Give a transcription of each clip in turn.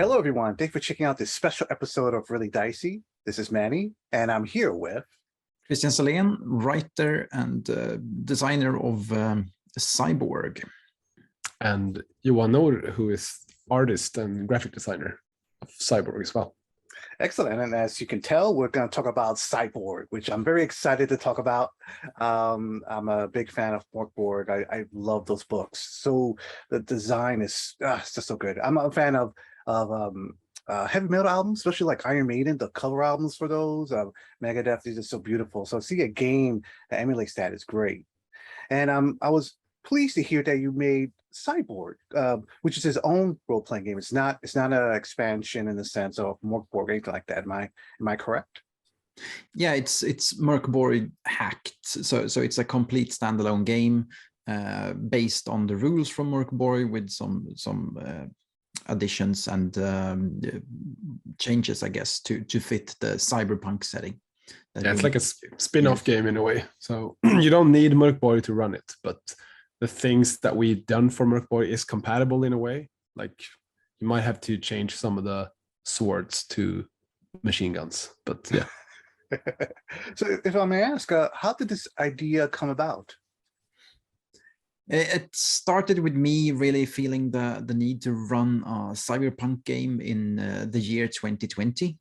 Hello, everyone. Thanks for checking out this special episode of Really Dicey. This is Manny, and I'm here with Christian Sahlén, writer and designer of Cyborg. And Johan Nohr, who is artist and graphic designer of Cyborg as well. Excellent. And as you can tell, we're going to talk about Cyborg, which I'm very excited to talk about. I'm a big fan of MORK BORG. I love those books. So the design is just so good. I'm a fan of heavy metal albums, especially like Iron Maiden, the cover albums for those. Megadeth is just so beautiful. So see a game that emulates that is great. And I was pleased to hear that you made Cyborg, which is his own role-playing game. It's not an expansion in the sense of MORK BORG or anything like that. Am I correct? Yeah, it's MORK BORG hacked. So it's a complete standalone game based on the rules from MORK BORG with some additions and changes, I guess, to fit the cyberpunk setting. Yeah, it's like a spin-off game in a way. So you don't need MORK BORG to run it, but the things that we've done for MORK BORG is compatible in a way. Like you might have to change some of the swords to machine guns, but yeah. So if I may ask, how did this idea come about? It started with me really feeling the need to run a cyberpunk game in the year 2020.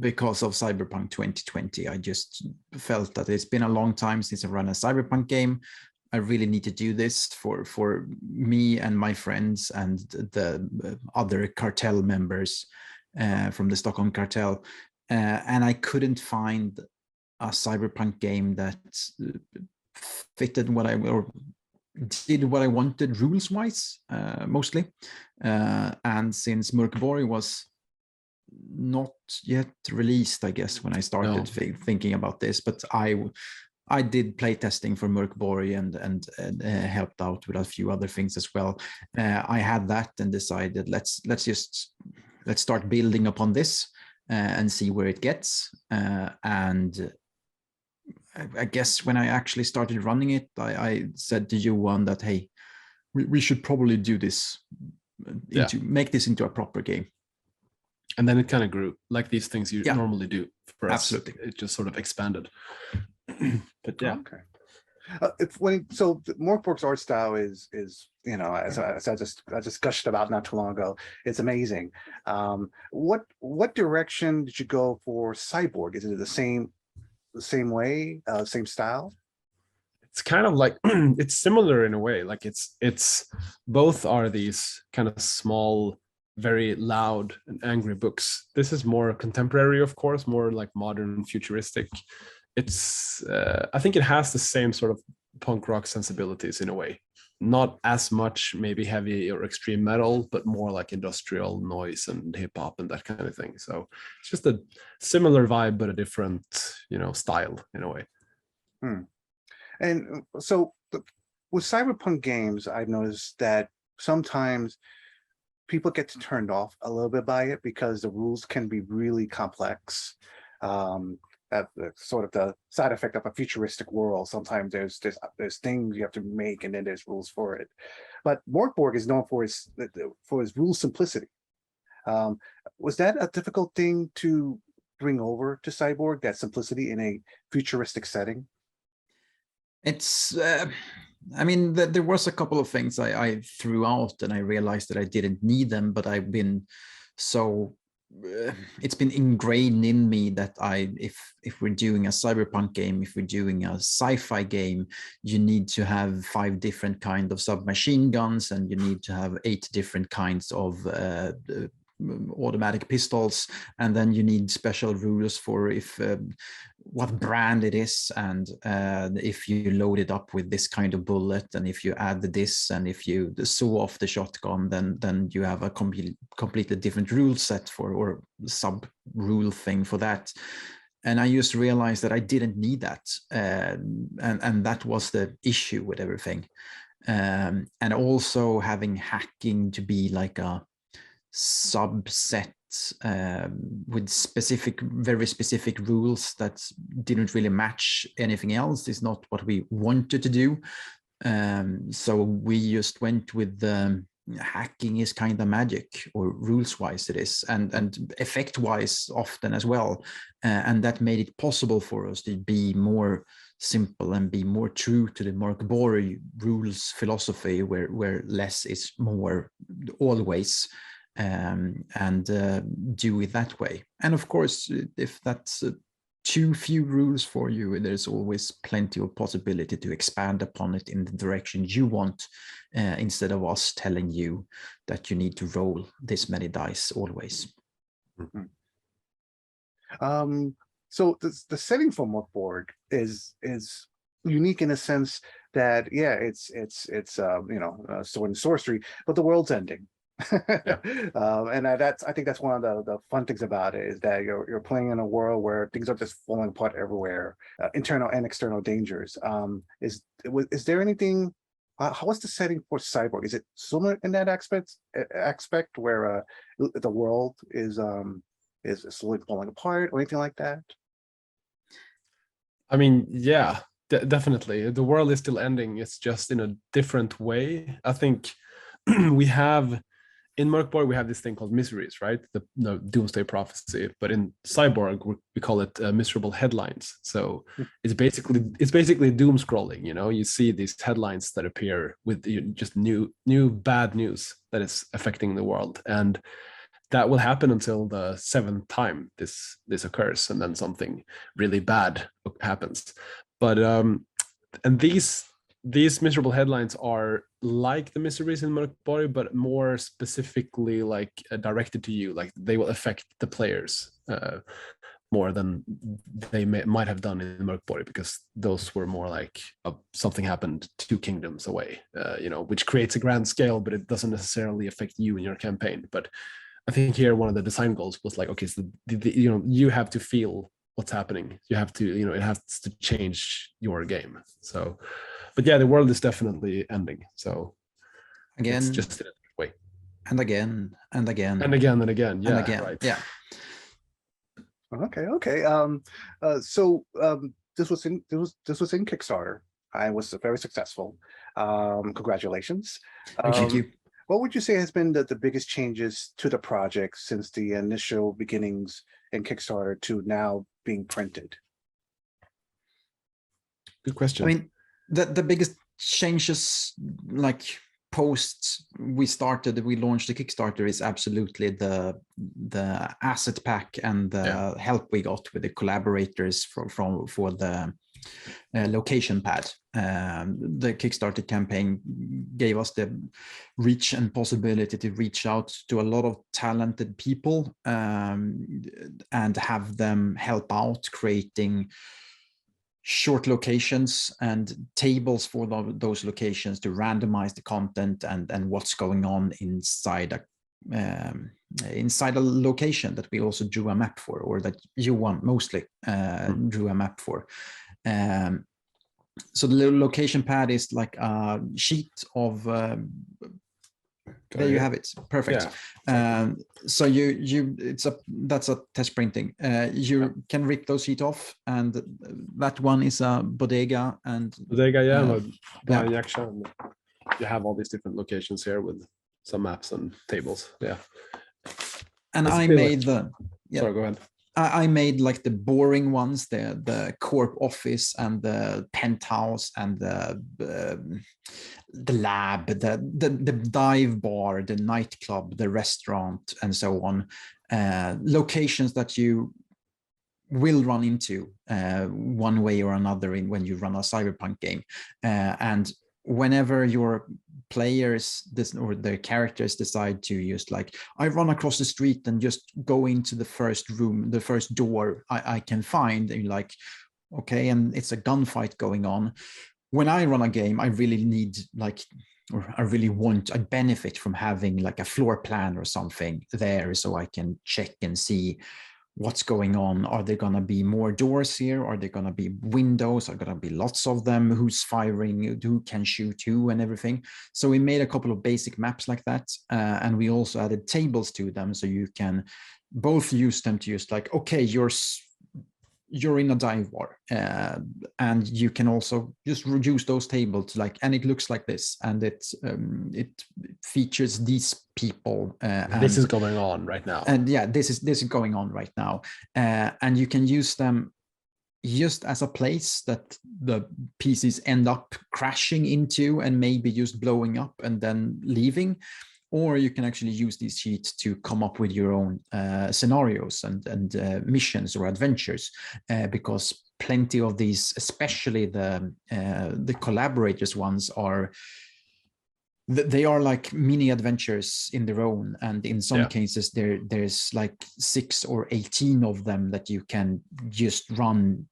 Because of Cyberpunk 2020, I just felt that it's been a long time since I ran a cyberpunk game. I really need to do this for me and my friends and the other cartel members from the Stockholm cartel. And I couldn't find a cyberpunk game that fitted what did what I wanted rules-wise, mostly. And since MORK BORG was not yet released, I guess, when I started thinking about this, but I did play testing for MORK BORG and helped out with a few other things as well. I had that and decided let's start building upon this and see where it gets. And I guess when I actually started running it, I said to Johan that, hey, we should probably do this, make this into a proper game. And then it kind of grew, like these things you normally do for us. Absolutely. It just sort of expanded. But yeah. Okay. So MORK BORG's art style is as I just gushed about not too long ago, it's amazing. What direction did you go for Cyborg? Is it the same way, same style? It's kind of like it's similar in a way. Like it's both are these kind of small, very loud and angry books. This is more contemporary, of course, more like modern, futuristic. It's I think it has the same sort of punk rock sensibilities in a way. Not as much maybe heavy or extreme metal, but more like industrial noise and hip hop and that kind of thing. So it's just a similar vibe, but a different, style in a way. And so with cyberpunk games, I've noticed that sometimes people get turned off a little bit by it because the rules can be really complex. Sort of the side effect of a futuristic world. Sometimes there's things you have to make, and then there's rules for it. But MORK BORG is known for his rule simplicity. Was that a difficult thing to bring over to Cyborg, that simplicity in a futuristic setting? It's I mean, there was a couple of things I threw out and I realized that I didn't need them, but I've been so it's been ingrained in me that if we're doing a cyberpunk game, if we're doing a sci-fi game, you need to have 5 different kinds of submachine guns, and you need to have 8 different kinds of automatic pistols, and then you need special rules for what brand it is, and if you load it up with this kind of bullet, and if you add this, and if you saw off the shotgun, then you have a completely different rule set for, or sub rule thing for that. And I just realized that I didn't need that, and that was the issue with everything. And also having hacking to be like a subset with very specific rules that didn't really match anything else is not what we wanted to do. So we just went with hacking is kind of magic, or rules wise it is, and effect wise often as well, and that made it possible for us to be more simple and be more true to the MORK BORG rules philosophy, where less is more always, and do it that way. And of course, if that's too few rules for you, there's always plenty of possibility to expand upon it in the direction you want, instead of us telling you that you need to roll this many dice always. Mm-hmm. So the setting for MORK BORG is unique in a sense that, yeah, it's sword and sorcery, but the world's ending. Yeah. And I think that's one of the fun things about it, is that you're playing in a world where things are just falling apart everywhere, internal and external dangers. Is there anything? What's the setting for Cyborg? Is it similar in that aspect where the world is slowly falling apart or anything like that? I mean, yeah, definitely. The world is still ending. It's just in a different way. I think we have, in MORK BORG, we have this thing called miseries, right? The doomsday prophecy. But in Cyborg, we call it miserable headlines. So it's basically doom scrolling. You see these headlines that appear with just new bad news that is affecting the world, and that will happen until the 7th time this occurs, and then something really bad happens. But and these miserable headlines are like the miseries in MORK BORG, but more specifically like directed to you. Like they will affect the players more than they might have done in MORK BORG, because those were more like something happened 2 kingdoms away, which creates a grand scale, but it doesn't necessarily affect you in your campaign. But I think here one of the design goals was like, okay, so you have to feel what's happening. You have to, it has to change your game. So, but yeah, the world is definitely ending. So again, it's just in a different way. And again, and again, and again, and again. Yeah, and again. right. Yeah. Okay. So this was in Kickstarter. I was very successful. Congratulations. Thank you. What would you say has been the biggest changes to the project since the initial beginnings in Kickstarter to now being printed? Good question. I mean, the biggest changes, like post we launched the Kickstarter, is absolutely the asset pack and the help we got with the collaborators for the location pad. The Kickstarter campaign gave us the reach and possibility to reach out to a lot of talented people, and have them help out creating short locations and tables for those locations to randomize the content and what's going on inside a location that we also drew a map for, or that Johan mostly drew a map for. So the location pad is like a sheet of there you have it. Perfect. Yeah. So that's a test printing. You can rip those sheet off, and that one is a bodega and you have all these different locations here with some maps and tables. Yeah. And I made Sorry, go ahead. I made like the boring ones, the corp office and the penthouse and the lab, the dive bar, the nightclub, the restaurant, and so on. Locations that you will run into one way or another when you run a cyberpunk game. And whenever your players or their characters decide to just like, I run across the street and just go into the first room, the first door I can find, and you're like, okay, and it's a gunfight going on. When I run a game, I really need I benefit from having like a floor plan or something there, so I can check and see what's going on. Are there going to be more doors here? Are there going to be windows? Are going to be lots of them? Who's firing? Who can shoot who and everything? So we made a couple of basic maps like that. And we also added tables to them, so you can both use them to just like, okay, you're in a dive bar, and you can also just reduce those tables, like, and it looks like this, and it features these people. This is going on right now. And yeah, this is going on right now, and you can use them just as a place that the PCs end up crashing into and maybe just blowing up and then leaving. Or you can actually use these sheets to come up with your own scenarios and missions or adventures, because plenty of these, especially the collaborators ones, they are like mini adventures in their own, and in some cases there's like 6 or 18 of them that you can just run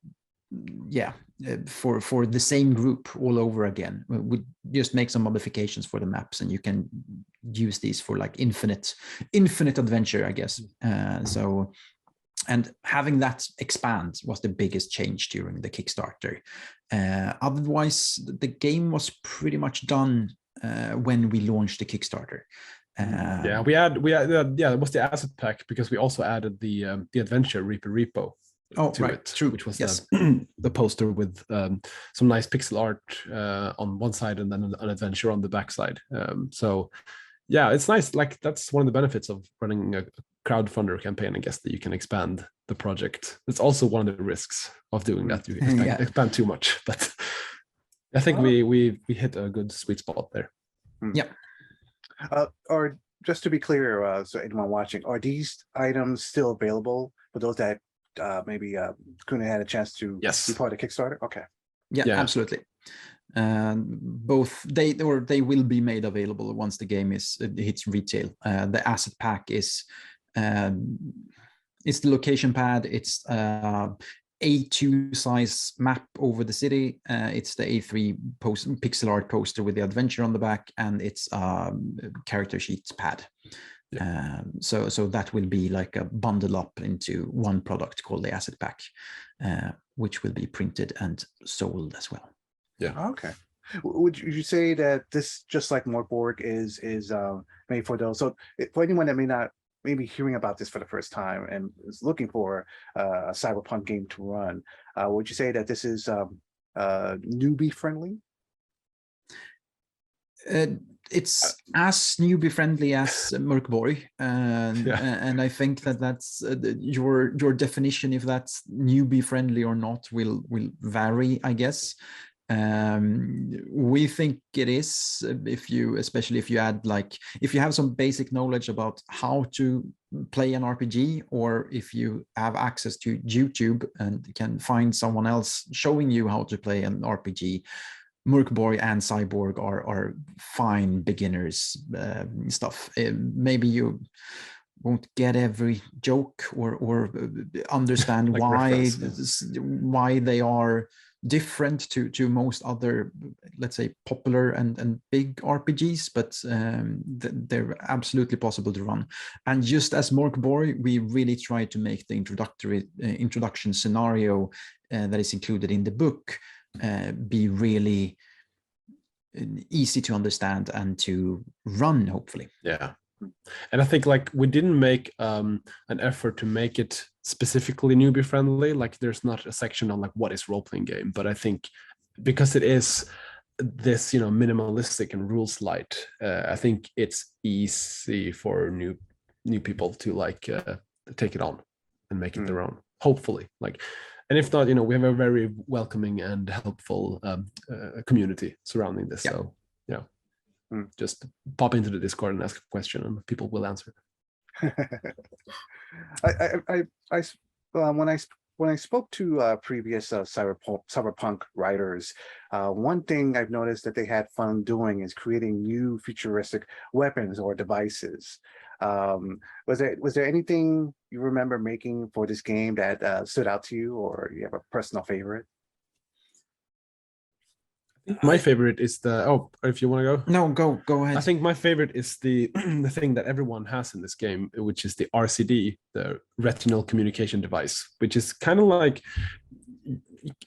for the same group all over again. We just make some modifications for the maps, and you can use these for like infinite adventure, I guess. So, and having that expand was the biggest change during the Kickstarter. Otherwise, the game was pretty much done when we launched the Kickstarter. We had it was the asset pack, because we also added the adventure repo to it, true, which was yes. the poster with some nice pixel art on one side and then an adventure on the back side. So yeah, it's nice. Like, that's one of the benefits of running a crowdfunder campaign, I guess, that you can expand the project. It's also one of the risks of doing that. You expand too much, but I think we hit a good sweet spot there. Yeah. Or just to be clear, so anyone watching, are these items still available for those that maybe couldn't have had a chance to be part of Kickstarter? Okay. Yeah, absolutely. Both they will be made available once the game hits retail. The asset pack is it's the location pad. It's A2 size map over the city. It's the A3 pixel art poster with the adventure on the back, and it's character sheets pad. So that will be like a bundle up into one product called the asset pack, which will be printed and sold as well. Yeah. Okay. Would you say that this, just like Mork Borg, is made for those? So for anyone that may not maybe hearing about this for the first time and is looking for a cyberpunk game to run, would you say that this is newbie friendly? It's as newbie friendly as Mork Borg, and I think that's your definition, if that's newbie friendly or not, will vary, I guess. We think it is, especially if you add, like, if you have some basic knowledge about how to play an RPG, or if you have access to YouTube and can find someone else showing you how to play an RPG. Mork Borg and Cyborg are fine beginners stuff. Maybe you won't get every joke or understand like why they are different to most other, let's say, popular and big RPGs, but they're absolutely possible to run. And just as Mork Borg, we really try to make the introduction scenario that is included in the book be really easy to understand and to run, hopefully. Yeah. And I think, like, we didn't make an effort to make it specifically newbie friendly. Like, there's not a section on like what is role-playing game, but I think because it is this, minimalistic and rules light, I think it's easy for new people to like take it on and make it their own, hopefully. Like, and if not, we have a very welcoming and helpful community surrounding this. So yeah. Just pop into the Discord and ask a question, and people will answer. When I spoke to previous cyberpunk writers, one thing I've noticed that they had fun doing is creating new futuristic weapons or devices. Was there anything you remember making for this game that stood out to you, or you have a personal favorite? My favorite is if you want to go. No, go ahead. I think my favorite is the thing that everyone has in this game, which is the RCD, the retinal communication device, which is kind of like,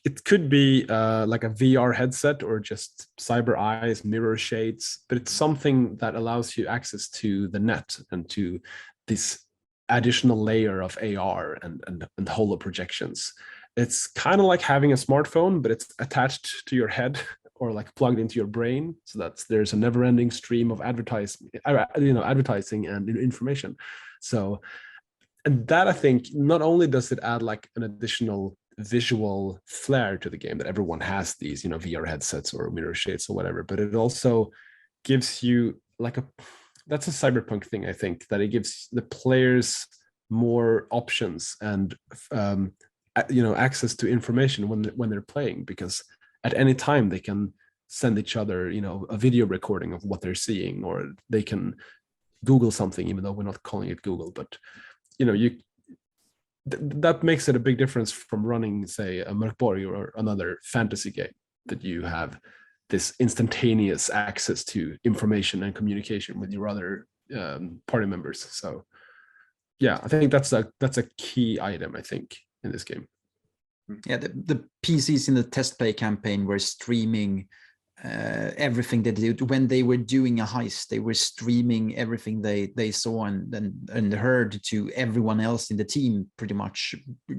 it could be like a VR headset or just cyber eyes, mirror shades, but it's something that allows you access to the net and to this additional layer of AR and holo projections. it's kind of like having a smartphone, but it's attached to your head or like plugged into your brain. So there's a never-ending stream of advertising and information. So, and that I think not only does it add like an additional visual flair to the game that everyone has these, VR headsets or mirror shades or whatever, but it also gives you like that's a cyberpunk thing, I think, that it gives the players more options and access to information when they're playing, because at any time they can send each other a video recording of what they're seeing, or they can Google something, even though we're not calling it Google, but that makes it a big difference from running, say, a MORK BORG or another fantasy game, that you have this instantaneous access to information and communication with your other party members. So yeah, I think that's a key item, I think, in this game. Yeah, the PCs in the test play campaign were streaming everything they did when they were doing a heist. They were streaming everything they saw and heard to everyone else in the team pretty much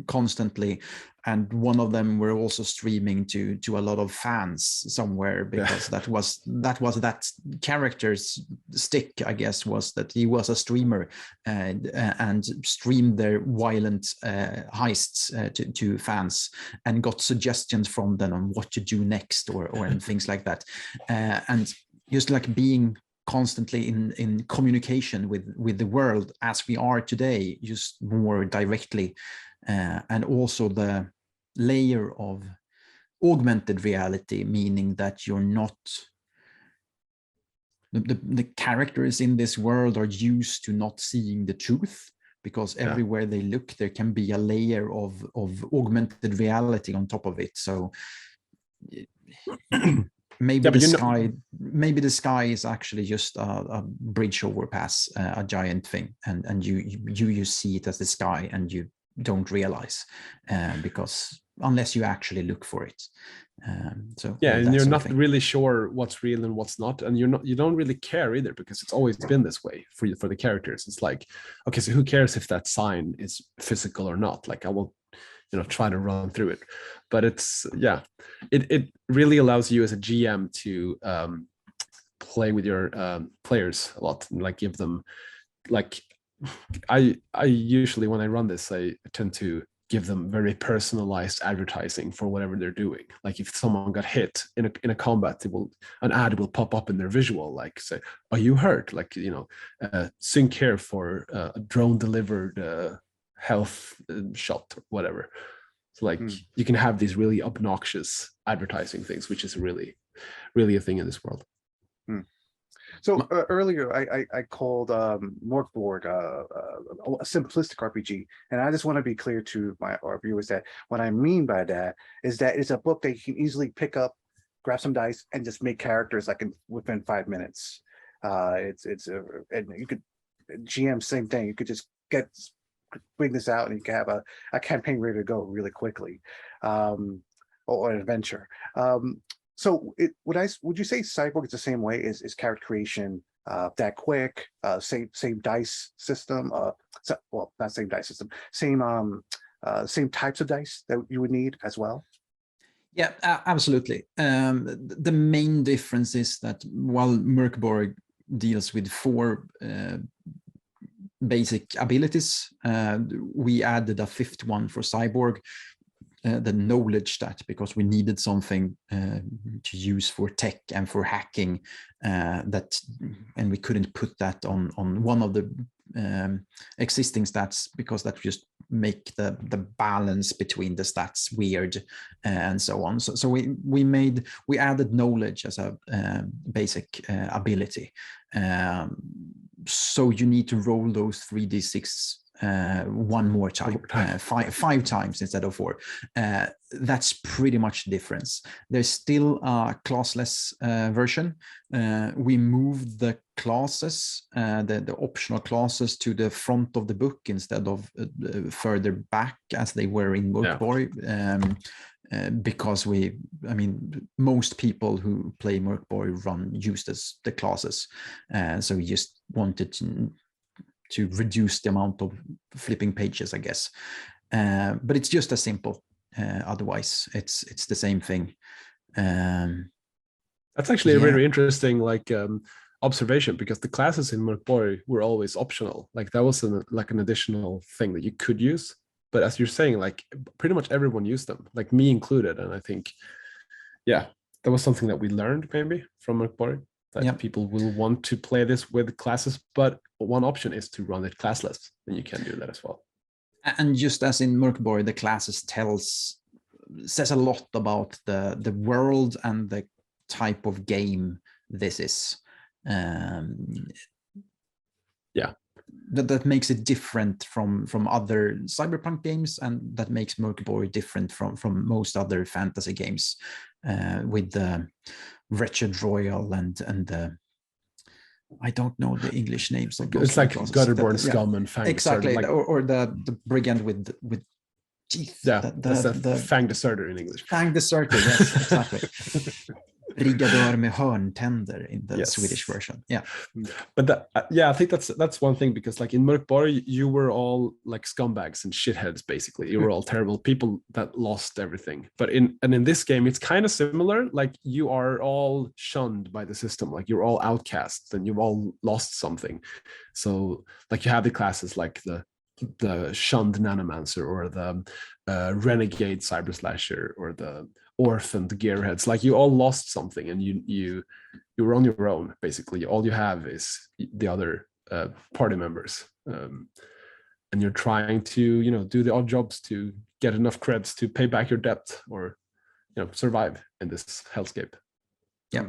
constantly. And one of them were also streaming to a lot of fans somewhere, because that was that character's stick, I guess, was that he was a streamer and streamed their violent heists to fans, and got suggestions from them on what to do next or and things like that. And just like being constantly in communication with the world as we are today, just more directly. And also the layer of augmented reality, meaning that you're not, the characters in this world are used to not seeing the truth, because everywhere they look, there can be a layer of augmented reality on top of it. So maybe the sky is actually just a bridge overpass, a giant thing, and you see it as the sky, and you don't realize because unless you actually look for it. So and you're not really sure what's real and what's not, and you don't really care either, because it's always been this way for the characters. It's like, okay, so who cares if that sign is physical or not? Like, I will try to run through it. But it's it really allows you as a GM to play with your players a lot, and like give them, like, I usually, when I run this, I tend to give them very personalized advertising for whatever they're doing. Like if someone got hit in a combat, an ad will pop up in their visual, like say, "Are you hurt?" Like sync here for a drone delivered health shot or whatever. So like you can have these really obnoxious advertising things, which is really a thing in this world. So earlier I called MORK BORG a simplistic RPG, and I just want to be clear to our viewers that what I mean by that is that it's a book that you can easily pick up, grab some dice, and just make characters like within 5 minutes. And you could GM, same thing. You could just bring this out, and you can have a campaign ready to go really quickly, or an adventure. So would you say Cyborg is the same way? Is character creation that quick? Same dice system? Not same dice system. Same types of dice that you would need as well? Yeah, absolutely. The main difference is that while MORK BORG deals with 4 basic abilities, we added a 5th one for Cyborg. The knowledge stat, because we needed something to use for tech and for hacking, and we couldn't put that on one of the existing stats, because that just make the balance between the stats weird, and so on. So we added knowledge as a basic ability. So you need to roll those 3d6 one more time, 5 times instead of 4. That's pretty much the difference. There's still a classless version. We moved the classes, the optional classes, to the front of the book instead of further back as they were in MORK BORG. Because most people who play MORK BORG use the classes, so we just wanted to reduce the amount of flipping pages, I guess. But it's just as simple. otherwise. It's the same thing. That's actually a very interesting observation, because the classes in MORK BORG were always optional. Like that was an additional thing that you could use. But as you're saying, like pretty much everyone used them, like me included. And I think, yeah, that was something that we learned maybe from MORK BORG, that people will want to play this with classes, but one option is to run it classless, and you can do that as well. And just as in MORK BORG, the classes says a lot about the world and the type of game this is. That makes it different from other cyberpunk games, and that makes MORK BORG different from most other fantasy games, with the Wretched Royal and the, I don't know the English names. It's like Gutterborn Scum and Fang exactly, Deserter, or the brigand with teeth. Yeah, that's the Fang Deserter in English. Fang Deserter, yes, exactly. Brigadör med hörntänder in the Swedish version. Yeah, but I think that's one thing, because like in MORK BORG, you were all like scumbags and shitheads. Basically, you were all terrible people that lost everything. But in this game, it's kind of similar. Like you are all shunned by the system. Like you're all outcasts and you've all lost something. So like you have the classes like the shunned nanomancer, or the renegade cyber slasher, or the orphaned gearheads. Like you all lost something, and you were on your own. Basically, all you have is the other party members, and you're trying to do the odd jobs to get enough creds to pay back your debt, or survive in this hellscape. Yeah.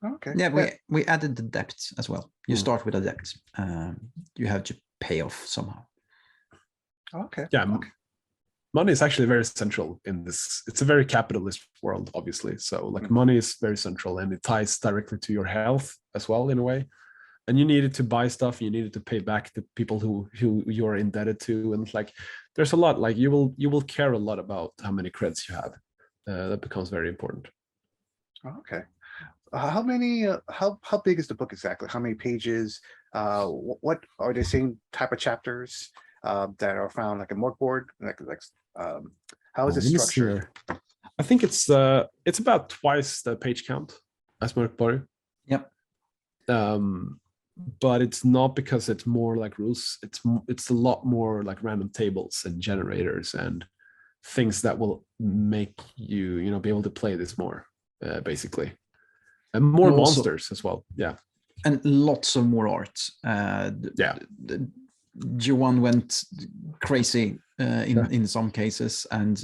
Okay. Yeah, we added the debt as well. You start with a debt. You have to pay off somehow. Okay. Yeah. Okay. Money is actually very central in this. It's a very capitalist world, obviously. So like money is very central, and it ties directly to your health as well, in a way. And you needed to buy stuff. You needed to pay back the people who you're indebted to. And like, there's a lot, like you will care a lot about how many creds you have. That becomes very important. Okay. How many, how big is the book exactly? How many pages? What are the same type of chapters that are found like in MORK BORG? How is it structured? I think it's about twice the page count as MORK BORG. Yep. But it's not because it's more like rules. It's a lot more like random tables and generators and things that will make you be able to play this more, basically, and more and monsters as well. Yeah, and lots of more art. Johan went crazy in some cases, and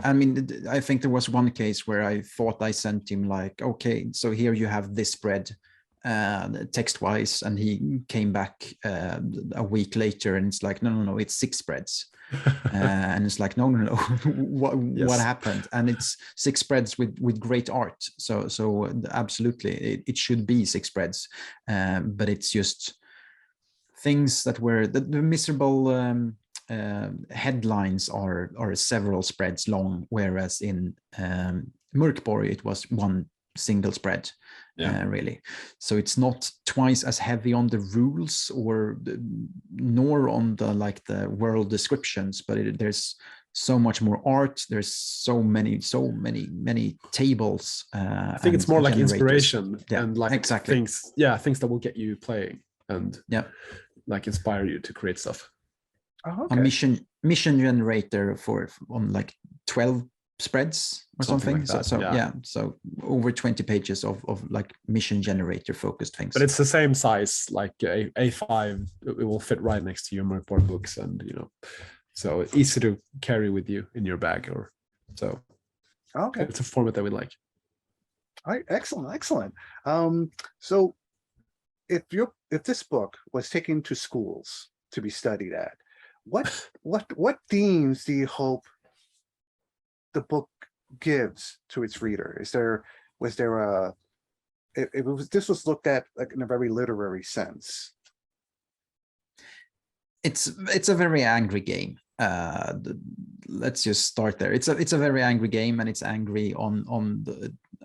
I think there was one case where I thought I sent him like, okay, so here you have this spread text wise, and he came back a week later and it's like, no, it's 6 spreads. And it's like, no, what happened? And it's 6 spreads with great art, so absolutely it should be 6 spreads, but it's just things that were the miserable headlines are several spreads long, whereas in MORK BORG it was 1 single spread. Really, so it's not twice as heavy on the rules nor on the world descriptions, but there's so much more art. There's so many tables. I think it's more like inspiration and like exactly things that will get you playing and like inspire you to create stuff. Oh, okay. A mission generator on like 12 spreads or something like that. So over 20 pages of like mission generator focused things, but it's the same size, like A5. It will fit right next to your MORK BORG books, and so easy to carry with you in your bag, or so. Okay, it's a format that we like. All right, excellent. So if this book was taken to schools to be studied at, what themes do you hope the book gives to its reader? This was looked at like in a very literary sense? It's a very angry game. Let's just start there. It's a very angry game, and it's angry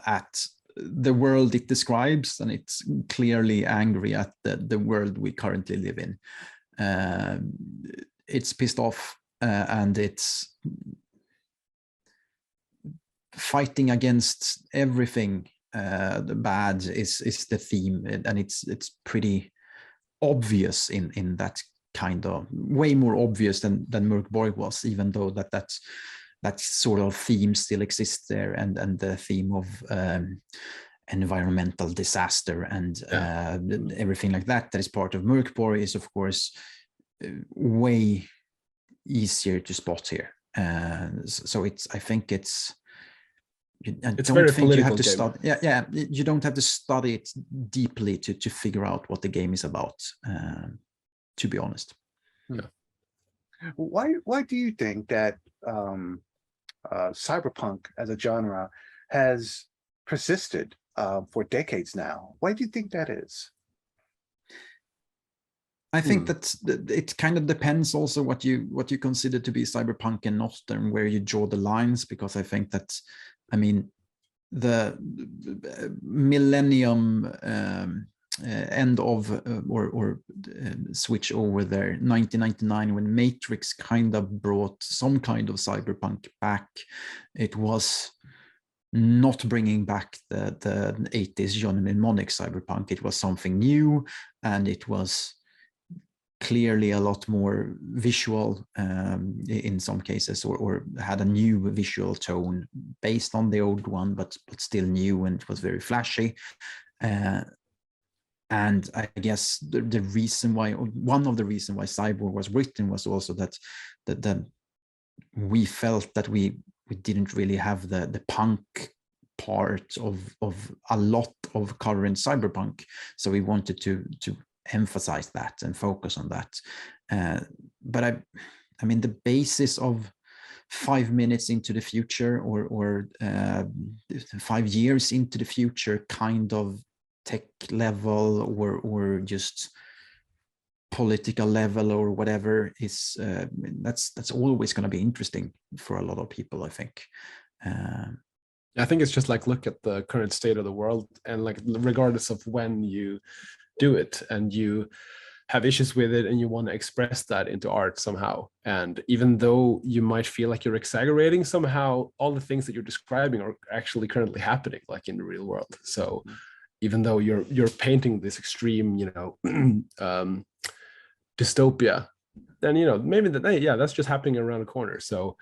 at the world it describes, and it's clearly angry at the world we currently live in. It's pissed off and it's fighting against everything the bad is the theme, and it's pretty obvious in that kind of way, more obvious than Mörk Borg was, even though that sort of theme still exists there, and the theme of environmental disaster and everything like that is part of Mörk Borg is of course way easier to spot here. So I think it's very think you have to political study. You don't have to study it deeply to figure out what the game is about. To be honest. Yeah. Why do you think that cyberpunk as a genre has persisted for decades now? Why do you think that is? I think that it kind of depends also what you consider to be cyberpunk and not, and where you draw the lines, because I think that, I mean, the millennium end of or switch over there, 1999, when Matrix kind of brought some kind of cyberpunk back, it was not bringing back the 80s Johnny Mnemonic cyberpunk. It was something new, and it was clearly a lot more visual in some cases, or had a new visual tone based on the old one, but still new, and it was very flashy. And I guess the reason why, one of the reasons why Cyborg was written was also that we felt that we didn't really have the punk part of a lot of current cyberpunk, so we wanted to emphasize that and focus on that. But I mean, the basis of 5 minutes into the future, or 5 years into the future kind of tech level, or just political level, or whatever, is that's always going to be interesting for a lot of people, I think. I think it's just like, look at the current state of the world, and like regardless of when you do it and you have issues with it and you want to express that into art somehow, and even though you might feel like you're exaggerating, somehow all the things that you're describing are actually currently happening, like in the real world. So even though you're painting this extreme, dystopia, then maybe that's just happening around the corner. So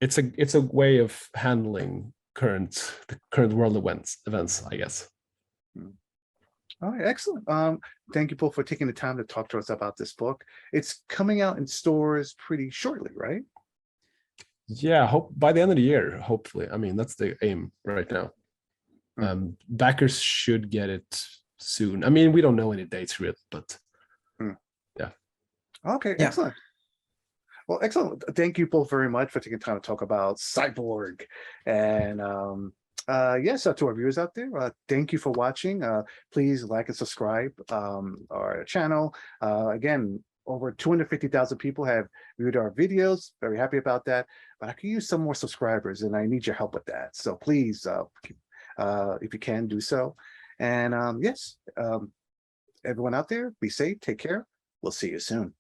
it's a way of handling the current world events, I guess. All right, excellent. Thank you both for taking the time to talk to us about this book. It's coming out in stores pretty shortly, right? Yeah, hope by the end of the year, hopefully. I mean, that's the aim right now. Backers should get it soon. I mean, we don't know any dates really, but yeah. Okay, excellent. Well, excellent. Thank you both very much for taking time to talk about Cyborg. And yes, to our viewers out there, thank you for watching. Please like and subscribe our channel. Again, over 250,000 people have viewed our videos. Very happy about that. But I could use some more subscribers, and I need your help with that. So please, if you can, do so. And yes, everyone out there, be safe, take care. We'll see you soon.